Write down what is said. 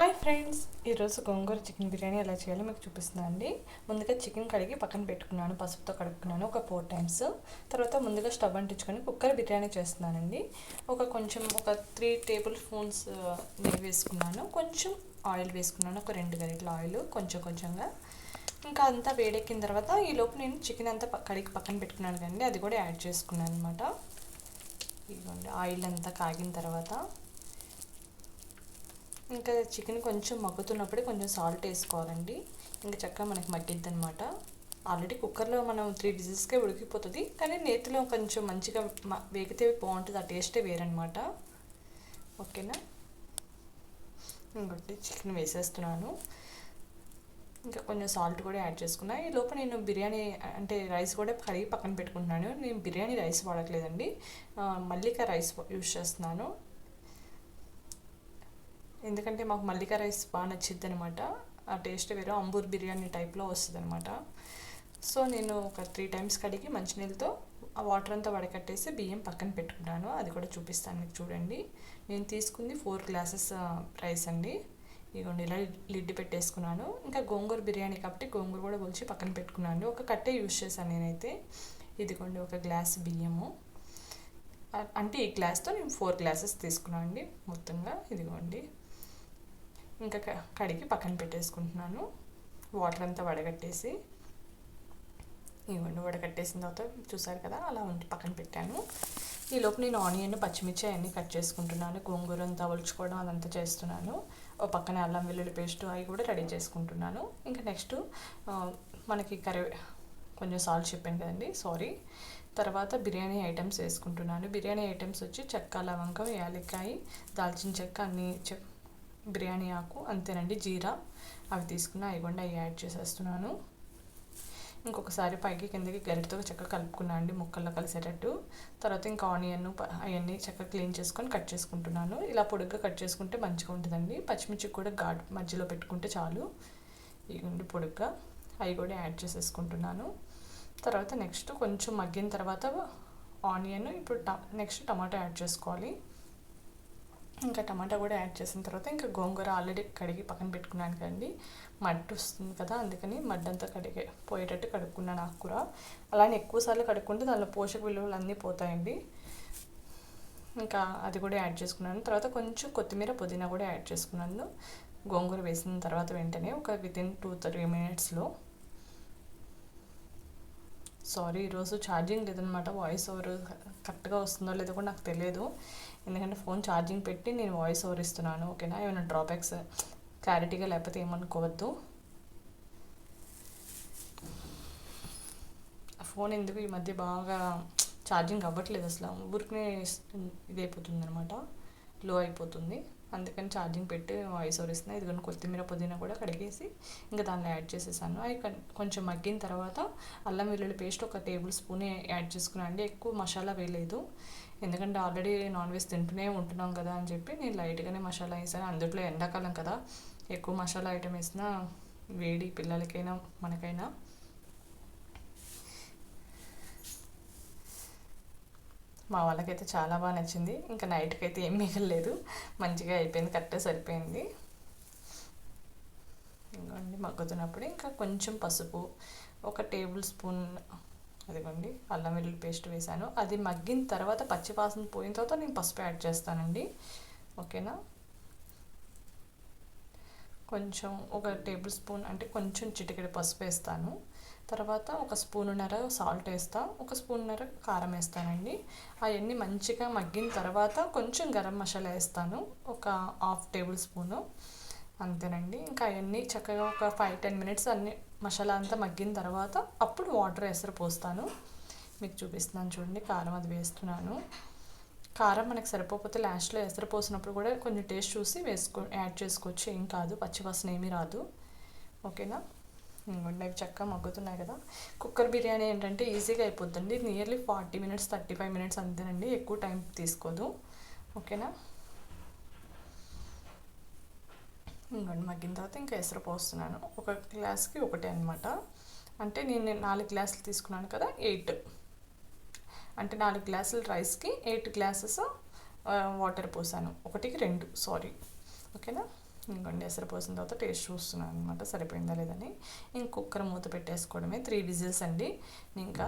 Hi friends, ఈరోజు గోంగూర chicken biryani ఎలా చేయాలో మీకు చూపిస్తున్నాను అండి. ముందుగా చికెన్ కడిగి పక్కన పెట్టుకున్నాను, పసుపుతో కడుక్కున్నాను ఒక 4 టైమ్స్. తర్వాత ముందుగా స్టవ్ అంటించుకొని కుక్కర్ బిర్యానీ చేస్తున్నానండి. ఒక 3 టేబుల్ స్పూన్స్ నెయ్యి వేసుకున్నాను, కొంచెం ఆయిల్ వేసుకున్నాను, ఒక 2 గరిటెల ఆయిల్ కొంచెంగా. ఇంకా అంతా వేడెక్కిన తర్వాత ఈలోపు నేను చికెన్ అంతా కడిగి పక్కన పెట్టుకున్నాను కదండి, అది కూడా యాడ్ చేసుకున్నాను అనమాట. ఇదిగోండి, ఆయిల్ అంతా కాగిన తర్వాత ఇంకా చికెన్ కొంచెం మగ్గుతున్నప్పుడే కొంచెం సాల్ట్ వేసుకోవాలండి. ఇంకా చక్కగా మనకి మగ్గిద్ది అనమాట. ఆల్రెడీ కుక్కర్లో మనం 3 విజిల్స్కే ఉడికిపోతుంది, కానీ నేతిలో కొంచెం మంచిగా వేగితే బాగుంటుంది, ఆ టేస్టే వేరనమాట. ఓకేనా, ఇంకొకటి చికెన్ వేసేస్తున్నాను. ఇంకా కొంచెం సాల్ట్ కూడా యాడ్ చేసుకున్నా. ఈ లోపు నేను బిర్యానీ అంటే రైస్ కూడా కడిగి పక్కన పెట్టుకుంటున్నాను. నేను బిర్యానీ రైస్ వాడట్లేదండి, మల్లిక రైస్ యూస్ చేస్తున్నాను. ఎందుకంటే మాకు మల్లికా రైస్ బాగా నచ్చిద్ది అనమాట. ఆ టేస్ట్ వేరే అంబూర్ బిర్యానీ టైప్లో వస్తుంది అనమాట. సో నేను ఒక 3 టైమ్స్ కడిగి మంచినీళ్ళతో ఆ వాటర్ అంతా వడకట్టేసి బియ్యం పక్కన పెట్టుకున్నాను. అది కూడా చూపిస్తాను మీకు, చూడండి. నేను తీసుకుంది 4 గ్లాసెస్ రైస్ అండి. ఇదిగోండి, ఇలా లిడ్ పెట్టేసుకున్నాను. ఇంకా గోంగూర బిర్యానీ కాబట్టి గోంగూర కూడా ఒలిచి పక్కన పెట్టుకున్నాను. ఒక కట్టే యూస్ చేశాను నేనైతే. ఇదిగోండి, ఒక గ్లాస్ బియ్యము, అంటే ఈ గ్లాస్తో నేను 4 గ్లాసెస్ తీసుకున్నాను అండి మొత్తంగా. ఇదిగోండి, ఇంకా కడిగి పక్కన పెట్టేసుకుంటున్నాను. వాటర్ అంతా వడగట్టేసి, ఇవ్వండి, వడగట్టేసిన తర్వాత చూసారు కదా, అలా ఉండి పక్కన పెట్టాను. ఈలోపు నేను ఆనియన్, పచ్చిమిర్చి అన్నీ కట్ చేసుకుంటున్నాను. గోంగూర అంతా ఒలుచుకోవడం అదంతా చేస్తున్నాను. ఓ పక్కన అల్లం వెల్లుల్లి పేస్ట్ అవి కూడా రెడీ చేసుకుంటున్నాను. ఇంకా నెక్స్ట్ మనకి కొంచెం సాల్ట్ చెప్పాను కదండి, సారీ. తర్వాత బిర్యానీ ఐటమ్స్ వేసుకుంటున్నాను. బిర్యానీ ఐటమ్స్ వచ్చి చెక్క, లవంగం, యాలక్కాయ, దాల్చిన చెక్క, అన్నీ బిర్యానీ ఆకు, అంతేనండి. జీరా అవి తీసుకున్న, అవి కూడా అవి యాడ్ చేసేస్తున్నాను. ఇంకొకసారి పైకి కిందకి గరిటతో చక్కగా కలుపుకున్నాను అండి, ముక్కల్లో కలిసేటట్టు. తర్వాత ఇంకా ఆనియన్ అవన్నీ చక్కగా క్లీన్ చేసుకొని కట్ చేసుకుంటున్నాను. ఇలా పొడుగ్గా కట్ చేసుకుంటే మంచిగా ఉంటుందండి. పచ్చిమిర్చి కూడా ఘాటు మధ్యలో పెట్టుకుంటే చాలు. ఇవి పొడుగ్గా అవి కూడా యాడ్ చేసేసుకుంటున్నాను. తర్వాత నెక్స్ట్ కొంచెం మగ్గిన తర్వాత ఆనియన్, ఇప్పుడు నెక్స్ట్ టమాటో యాడ్ చేసుకోవాలి. ఇంకా టమాటా కూడా యాడ్ చేసిన తర్వాత ఇంకా గోంగూర ఆల్రెడీ కడిగి పక్కన పెట్టుకున్నాను కదండి, మడ్డు వస్తుంది కదా, అందుకని మడ్డంతా పోయేటట్టు కడుక్కున్నాను ఆకుకూర. అలానే ఎక్కువసార్లు కడుక్కుంటే దానిలో పోషక విలువలు అన్నీ పోతాయండి. ఇంకా అది కూడా యాడ్ చేసుకున్నాను. తర్వాత కొంచెం కొత్తిమీర, పుదీనా కూడా యాడ్ చేసుకున్నాను గోంగూర వేసిన తర్వాత వెంటనే, ఒక వితిన్ 2-3 మినిట్స్లో. సారీ, ఈరోజు ఛార్జింగ్ లేదనమాట. వాయిస్ ఓవర్ కరెక్ట్గా వస్తుందో లేదో కూడా నాకు తెలియదు, ఎందుకంటే ఫోన్ ఛార్జింగ్ పెట్టి నేను వాయిస్ ఓవర్ ఇస్తున్నాను. ఓకేనా, ఏమైనా డ్రాబ్యాక్స్ క్లారిటీగా లేకపోతే ఏమనుకోవద్దు. ఫోన్ ఎందుకు ఈ మధ్య బాగా ఛార్జింగ్ అవ్వట్లేదు, అసలు ఊరికనే ఇదైపోతుంది అనమాట, లో అయిపోతుంది. అందుకని ఛార్జింగ్ పెట్టి వాయిస్ ఓవర్ ఇస్తున్నాను. ఇదిగోని కొత్తిమీర, పుదీనా కూడా కడిగేసి ఇంకా దానిలో యాడ్ చేసేసాను. అవి కొంచెం మగ్గిన తర్వాత అల్లం వెల్లుల్లి పేస్ట్ 1 టేబుల్ స్పూన్ యాడ్ చేసుకున్నాను అండి. ఎక్కువ మసాలా వేయలేదు, ఎందుకంటే ఆల్రెడీ నాన్ వెజ్ తింటూనే ఉంటున్నాం కదా అని చెప్పి నేను లైట్గానే మసాలా వేసాను. అందులో ఎండాకాలం కదా, ఎక్కువ మసాలా ఐటమ్ వేసినా వేడి పిల్లలకైనా మనకైనా. మా వాళ్ళకైతే చాలా బాగా నచ్చింది. ఇంకా నైట్కి అయితే ఏం మిగలలేదు, మంచిగా అయిపోయింది, కరెక్ట్గా సరిపోయింది. ఇంకోండి, మగ్గుతున్నప్పుడు ఇంకా కొంచెం పసుపు, 1 టేబుల్ స్పూన్ అదిగోండి అల్లం వెల్లుల్లి పేస్ట్ వేసాను. అది మగ్గిన తర్వాత పచ్చివాసన పోయిన తర్వాత నేను పసుపు యాడ్ చేస్తానండి. ఓకేనా, కొంచెం 1 టేబుల్ స్పూన్ అంటే కొంచెం చిటికెడు పసుపు వేస్తాను. తర్వాత 1 స్పూన్నర సాల్ట్ వేస్తాను, 1 స్పూన్నర కారం వేస్తానండి. అవన్నీ మంచిగా మగ్గిన తర్వాత కొంచెం గరం మసాలా వేస్తాను, ఒక 1/2 టేబుల్ స్పూను, అంతేనండి. ఇంకా అవన్నీ చక్కగా ఒక 5-10 మినిట్స్ అన్ని మసాలా అంతా మగ్గిన తర్వాత అప్పుడు వాటర్ ఎసరు పోస్తాను. మీకు చూపిస్తున్నాను చూడండి, కారం అది వేస్తున్నాను. కారం మనకు సరిపోతే లాస్ట్లో ఎసరు పోసినప్పుడు కూడా కొంచెం టేస్ట్ చూసి యాడ్ చేసుకోవచ్చు, ఏం కాదు, పచ్చివాసన ఏమీ రాదు. ఓకేనా, ఇంకొండి అవి చక్కగా మగ్గుతున్నాయి కదా. కుక్కర్ బిర్యానీ ఏంటంటే ఈజీగా అయిపోద్దండి, నియర్లీ 40 మినిట్స్ 35 మినిట్స్ అంతేనండి, ఎక్కువ టైం తీసుకోదు. ఓకేనా, ఇంకొండి మగ్గిన తర్వాత ఇంకా ఎసరు పోస్తున్నాను. 1 గ్లాస్కి 1 అనమాట, అంటే నేను 4 గ్లాసులు తీసుకున్నాను కదా, 8 అంటే 4 గ్లాసుల రైస్కి 8 గ్లాసెస్ వాటర్ పోసాను, 1కి 2, సారీ. ఓకేనా, ఇంకొండి ఎసరు పోసిన తర్వాత టేస్ట్ చూస్తున్నాను అనమాట సరిపోయిందా లేదని. ఇంక కుక్కర్ మూత పెట్టేసుకోవడమే. 3 విజిల్స్ అండి. ఇంకా